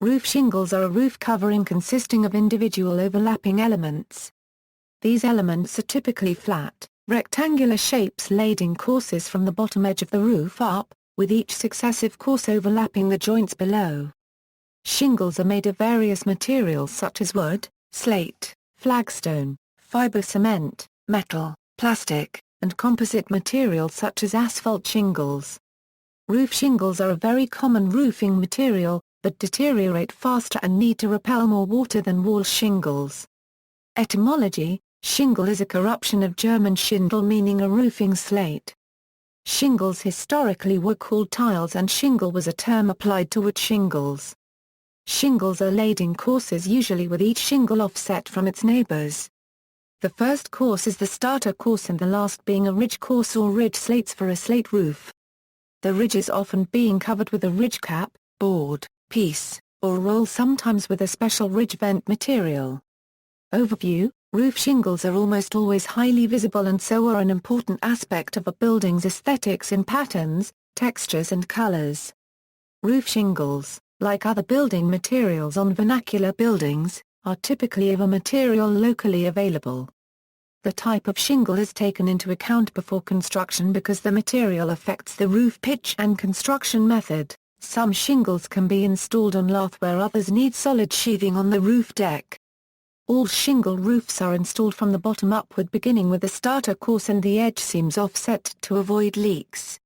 Roof shingles are a roof covering consisting of individual overlapping elements. These elements are typically flat, rectangular shapes laid in courses from the bottom edge of the roof up, with each successive course overlapping the joints below. Shingles are made of various materials such as wood, slate, flagstone, fibre cement, metal, plastic, and composite materials such as asphalt shingles. Roof shingles are a very common roofing material, but deteriorate faster and need to repel more water than wall shingles. Etymology: shingle is a corruption of German Schindel meaning a roofing slate. Shingles historically were called tiles and shingle was a term applied to wood shingles. Shingles are laid in courses usually with each shingle offset from its neighbors. The first course is the starter course and the last being a ridge course or ridge slates for a slate roof. The ridge is often being covered with a ridge cap, board, piece, or roll, sometimes with a special ridge vent material. Overview: roof shingles are almost always highly visible and so are an important aspect of a building's aesthetics in patterns, textures and colors. Roof shingles, like other building materials on vernacular buildings, are typically of a material locally available. The type of shingle is taken into account before construction because the material affects the roof pitch and construction method. Some shingles can be installed on lath where others need solid sheathing on the roof deck. All shingle roofs are installed from the bottom upward, beginning with the starter course and the edge seams offset to avoid leaks.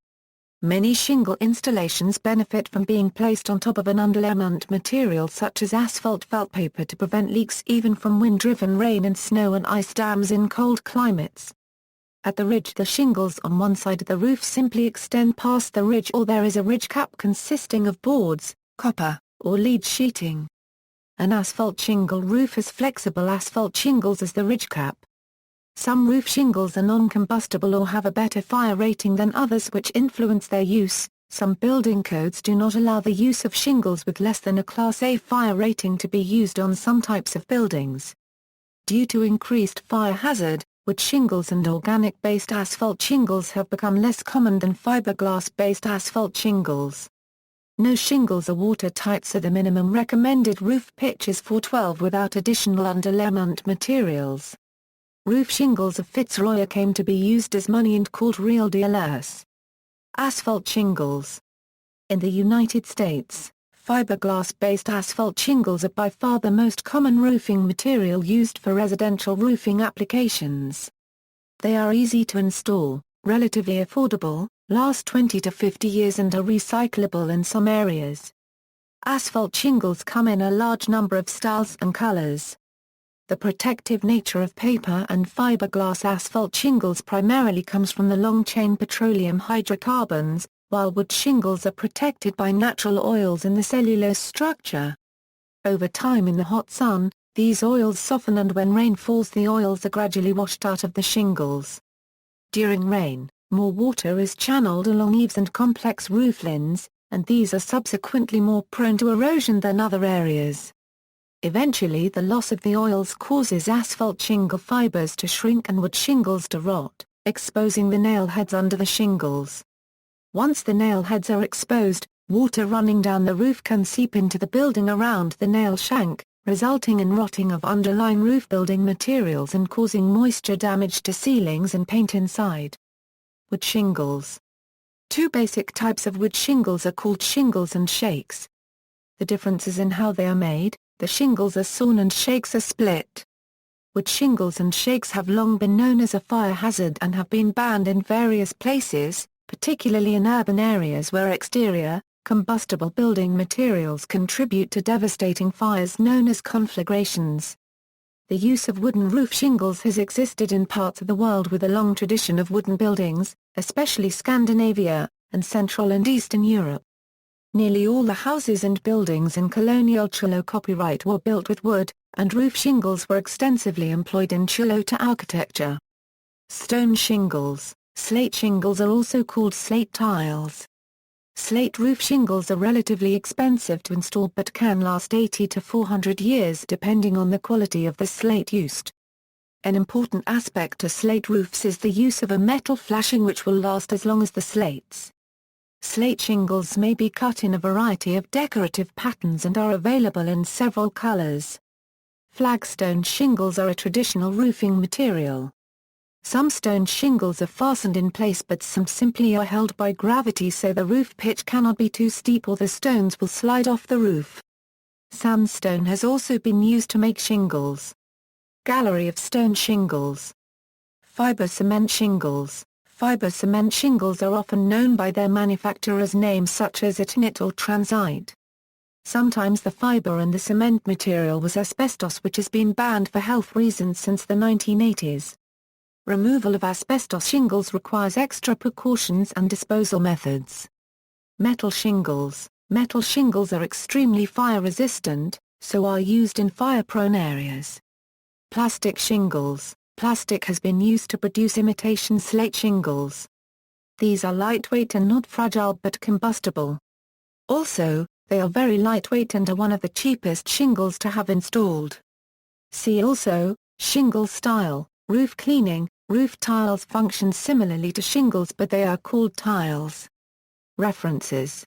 Many shingle installations benefit from being placed on top of an underlayment material such as asphalt felt paper to prevent leaks even from wind-driven rain and snow and ice dams in cold climates. At the ridge, the shingles on one side of the roof simply extend past the ridge, or there is a ridge cap consisting of boards, copper, or lead sheeting. An asphalt shingle roof has flexible asphalt shingles as the ridge cap. Some roof shingles are non-combustible or have a better fire rating than others which influence their use. Some building codes do not allow the use of shingles with less than a Class A fire rating to be used on some types of buildings. Due to increased fire hazard, wood shingles and organic-based asphalt shingles have become less common than fiberglass-based asphalt shingles. No shingles are watertight, so the minimum recommended roof pitch is 412 without additional underlayment materials. Roof shingles of Fitzroy came to be used as money and called real dollars. Asphalt shingles. In the United States, fiberglass-based asphalt shingles are by far the most common roofing material used for residential roofing applications. They are easy to install, relatively affordable, last 20 to 50 years and are recyclable in some areas. Asphalt shingles come in a large number of styles and colors. The protective nature of paper and fiberglass asphalt shingles primarily comes from the long-chain petroleum hydrocarbons, while wood shingles are protected by natural oils in the cellulose structure. Over time in the hot sun, these oils soften, and when rain falls the oils are gradually washed out of the shingles. During rain, more water is channeled along eaves and complex rooflines, and these are subsequently more prone to erosion than other areas. Eventually the loss of the oils causes asphalt shingle fibers to shrink and wood shingles to rot, exposing the nail heads under the shingles. Once the nail heads are exposed, water running down the roof can seep into the building around the nail shank, resulting in rotting of underlying roof building materials and causing moisture damage to ceilings and paint inside. Wood shingles. Two basic types of wood shingles are called shingles and shakes. The differences in how they are made: the shingles are sawn and shakes are split. Wood shingles and shakes have long been known as a fire hazard and have been banned in various places, particularly in urban areas where exterior, combustible building materials contribute to devastating fires known as conflagrations. The use of wooden roof shingles has existed in parts of the world with a long tradition of wooden buildings, especially Scandinavia, and Central and Eastern Europe. Nearly all the houses and buildings in colonial Cholo copyright were built with wood, and roof shingles were extensively employed in Chilota architecture. Stone shingles. Slate shingles are also called slate tiles. Slate roof shingles are relatively expensive to install but can last 80 to 400 years depending on the quality of the slate used. An important aspect to slate roofs is the use of a metal flashing which will last as long as the slates. Slate shingles may be cut in a variety of decorative patterns and are available in several colors. Flagstone shingles are a traditional roofing material. Some stone shingles are fastened in place, but some simply are held by gravity so the roof pitch cannot be too steep or the stones will slide off the roof. Sandstone has also been used to make shingles. Gallery of stone shingles. Fibre cement shingles. Fibre cement shingles are often known by their manufacturer's names such as Attribution or Transite. Sometimes the fibre and the cement material was asbestos, which has been banned for health reasons since the 1980s. Removal of asbestos shingles requires extra precautions and disposal methods. Metal shingles. Metal shingles are extremely fire-resistant, so are used in fire-prone areas. Plastic shingles. Plastic has been used to produce imitation slate shingles. These are lightweight and not fragile but combustible. Also, they are very lightweight and are one of the cheapest shingles to have installed. See also, shingle style, roof cleaning. Roof tiles function similarly to shingles but they are called tiles. References